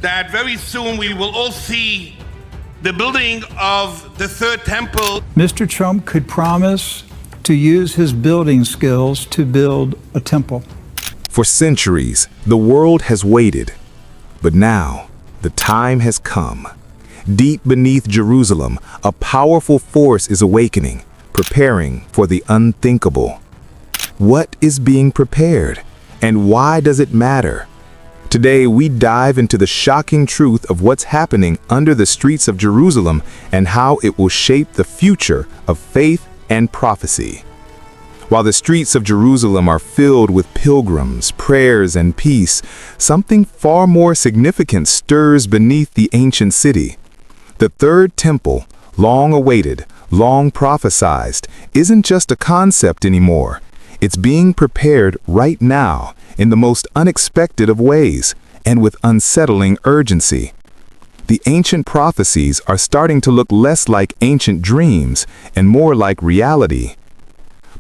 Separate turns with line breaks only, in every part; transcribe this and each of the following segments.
that very soon we will all see the building of the third temple.
Mr. Trump could promise to use his building skills to build a temple.
For centuries, the world has waited. But now, the time has come. Deep beneath Jerusalem, a powerful force is awakening, preparing for the unthinkable. What is being prepared, and why does it matter? Today, we dive into the shocking truth of what's happening under the streets of Jerusalem and how it will shape the future of faith and prophecy. While the streets of Jerusalem are filled with pilgrims, prayers, and peace, something far more significant stirs beneath the ancient city. The third temple, long awaited, long prophesied, isn't just a concept anymore. It's being prepared right now in the most unexpected of ways and with unsettling urgency. The ancient prophecies are starting to look less like ancient dreams and more like reality.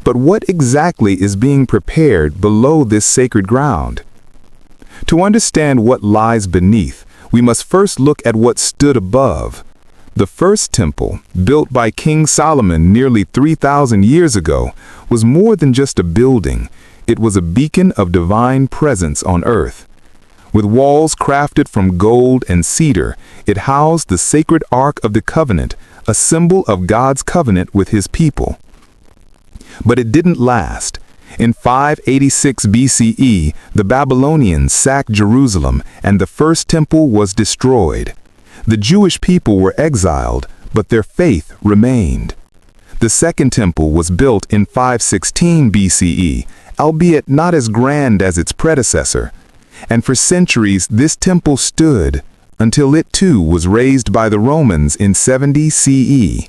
But what exactly is being prepared below this sacred ground? To understand what lies beneath, we must first look at what stood above. The first temple, built by King Solomon nearly 3,000 years ago, was more than just a building. It was a beacon of divine presence on earth. With walls crafted from gold and cedar, it housed the sacred Ark of the Covenant, a symbol of God's covenant with his people. But it didn't last. In 586 BCE, the Babylonians sacked Jerusalem and the first temple was destroyed. The Jewish people were exiled, but their faith remained. The second temple was built in 516 BCE, albeit not as grand as its predecessor. And for centuries, this temple stood, until it too was razed by the Romans in 70 CE.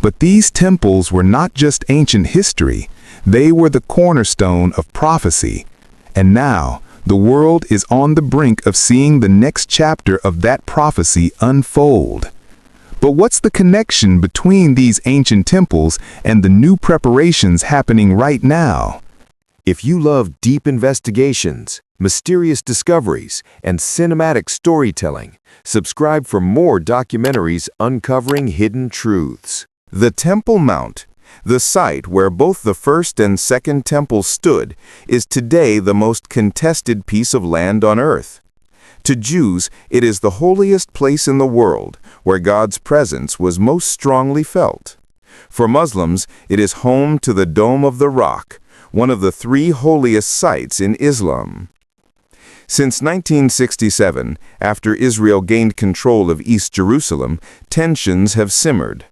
But these temples were not just ancient history, they were the cornerstone of prophecy. And now, the world is on the brink of seeing the next chapter of that prophecy unfold. But what's the connection between these ancient temples and the new preparations happening right now?
If you love deep investigations, mysterious discoveries, and cinematic storytelling, subscribe for more documentaries uncovering hidden truths. The Temple Mount, the site where both the first and second temples stood, is today the most contested piece of land on earth. To Jews, it is the holiest place in the world, where God's presence was most strongly felt. For Muslims, it is home to the Dome of the Rock, one of the 3 holiest sites in Islam. Since 1967, after Israel gained control of East Jerusalem, tensions have simmered.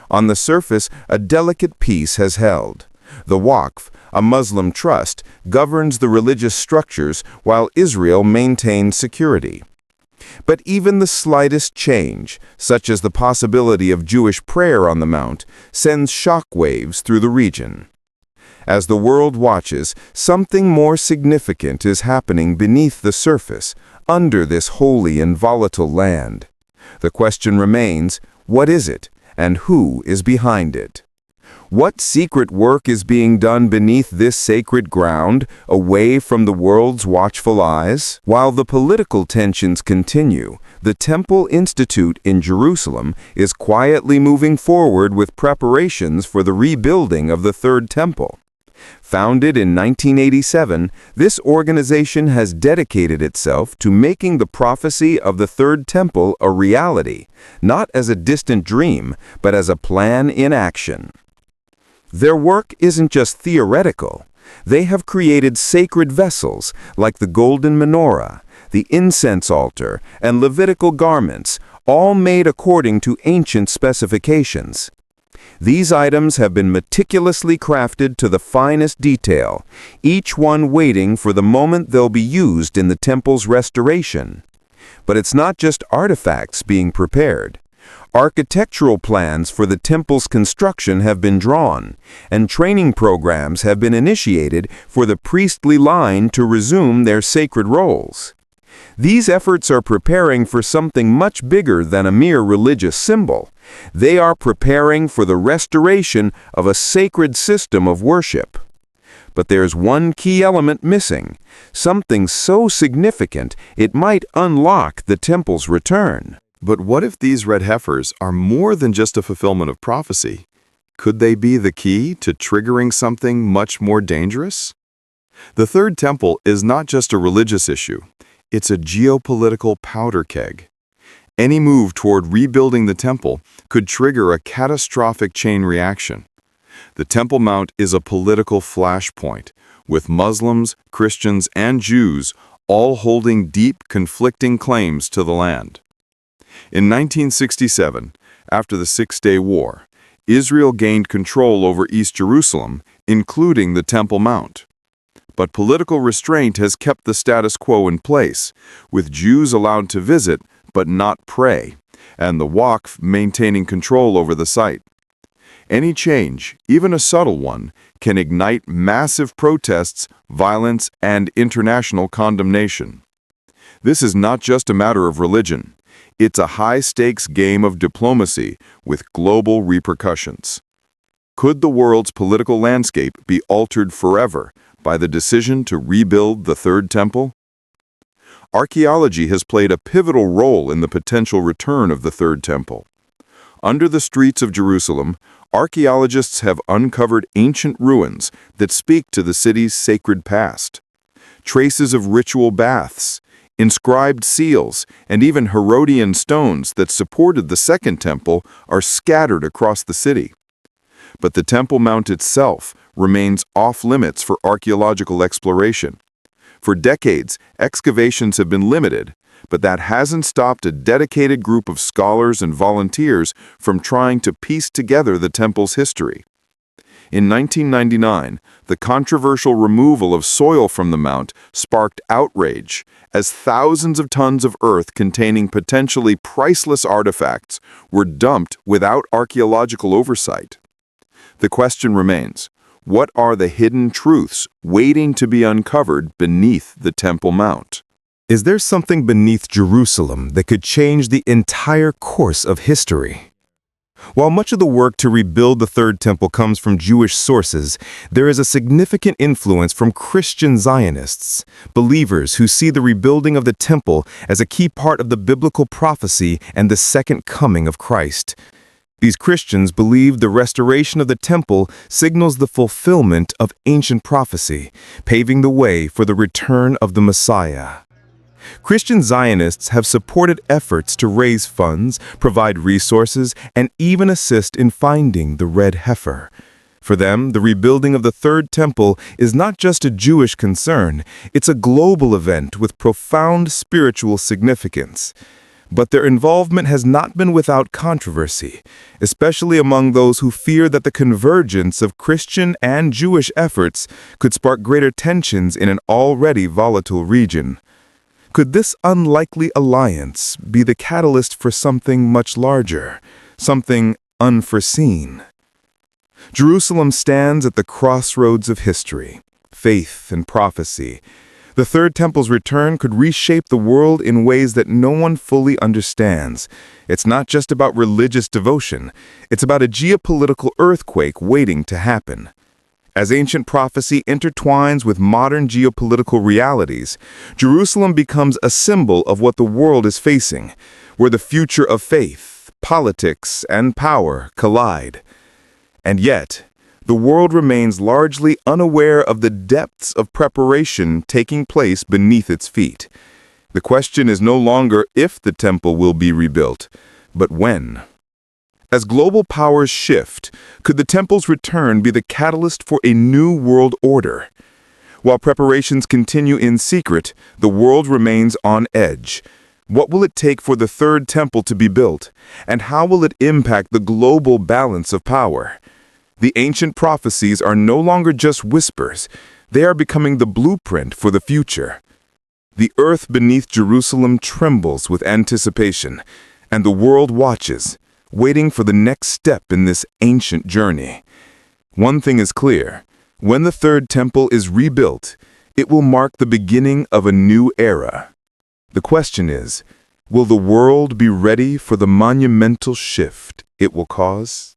On the surface, a delicate peace has held. The Waqf, a Muslim trust, governs the religious structures while Israel maintains security. But even the slightest change, such as the possibility of Jewish prayer on the Mount, sends shockwaves through the region. As the world watches, something more significant is happening beneath the surface, under this holy and volatile land. The question remains, what is it, and who is behind it? What secret work is being done beneath this sacred ground, away from the world's watchful eyes? While the political tensions continue, the Temple Institute in Jerusalem is quietly moving forward with preparations for the rebuilding of the Third Temple. Founded in 1987, this organization has dedicated itself to making the prophecy of the Third Temple a reality, not as a distant dream, but as a plan in action. Their work isn't just theoretical. They have created sacred vessels like the golden menorah, the incense altar, and Levitical garments, all made according to ancient specifications. These items have been meticulously crafted to the finest detail, each one waiting for the moment they'll be used in the temple's restoration. But it's not just artifacts being prepared. Architectural plans for the temple's construction have been drawn, and training programs have been initiated for the priestly line to resume their sacred roles. These efforts are preparing for something much bigger than a mere religious symbol. They are preparing for the restoration of a sacred system of worship. But there's one key element missing, something so significant it might unlock the temple's return.
But what if these red heifers are more than just a fulfillment of prophecy? Could they be the key to triggering something much more dangerous? The Third Temple is not just a religious issue, it's a geopolitical powder keg. Any move toward rebuilding the temple could trigger a catastrophic chain reaction. The Temple Mount is a political flashpoint, with Muslims, Christians, and Jews all holding deep, conflicting claims to the land. In 1967, after the Six-Day War, Israel gained control over East Jerusalem, including the Temple Mount. But political restraint has kept the status quo in place, with Jews allowed to visit but not pray, and the Waqf maintaining control over the site. Any change, even a subtle one, can ignite massive protests, violence, and international condemnation. This is not just a matter of religion. It's a high-stakes game of diplomacy with global repercussions. Could the world's political landscape be altered forever by the decision to rebuild the Third Temple? Archaeology has played a pivotal role in the potential return of the Third Temple. Under the streets of Jerusalem, archaeologists have uncovered ancient ruins that speak to the city's sacred past. Traces of ritual baths, inscribed seals, and even Herodian stones that supported the Second Temple are scattered across the city. But the Temple Mount itself remains off-limits for archaeological exploration. For decades, excavations have been limited, but that hasn't stopped a dedicated group of scholars and volunteers from trying to piece together the temple's history. In 1999, the controversial removal of soil from the mount sparked outrage as thousands of tons of earth containing potentially priceless artifacts were dumped without archaeological oversight. The question remains, what are the hidden truths waiting to be uncovered beneath the Temple Mount?
Is there something beneath Jerusalem that could change the entire course of history? While much of the work to rebuild the Third Temple comes from Jewish sources, there is a significant influence from Christian Zionists, believers who see the rebuilding of the temple as a key part of the biblical prophecy and the second coming of Christ. These Christians believe the restoration of the temple signals the fulfillment of ancient prophecy, paving the way for the return of the Messiah. Christian Zionists have supported efforts to raise funds, provide resources, and even assist in finding the red heifer. For them, the rebuilding of the Third Temple is not just a Jewish concern, it's a global event with profound spiritual significance. But their involvement has not been without controversy, especially among those who fear that the convergence of Christian and Jewish efforts could spark greater tensions in an already volatile region. Could this unlikely alliance be the catalyst for something much larger, something unforeseen? Jerusalem stands at the crossroads of history, faith and prophecy. The Third Temple's return could reshape the world in ways that no one fully understands. It's not just about religious devotion. It's about a geopolitical earthquake waiting to happen. As ancient prophecy intertwines with modern geopolitical realities, Jerusalem becomes a symbol of what the world is facing, where the future of faith, politics, and power collide. And yet, the world remains largely unaware of the depths of preparation taking place beneath its feet. The question is no longer if the temple will be rebuilt, but when. As global powers shift, could the temple's return be the catalyst for a new world order? While preparations continue in secret, the world remains on edge. What will it take for the Third Temple to be built, and how will it impact the global balance of power? The ancient prophecies are no longer just whispers. They are becoming the blueprint for the future. The earth beneath Jerusalem trembles with anticipation, and the world watches, waiting for the next step in this ancient journey. One thing is clear: when the Third Temple is rebuilt, it will mark the beginning of a new era. The question is, will the world be ready for the monumental shift it will cause?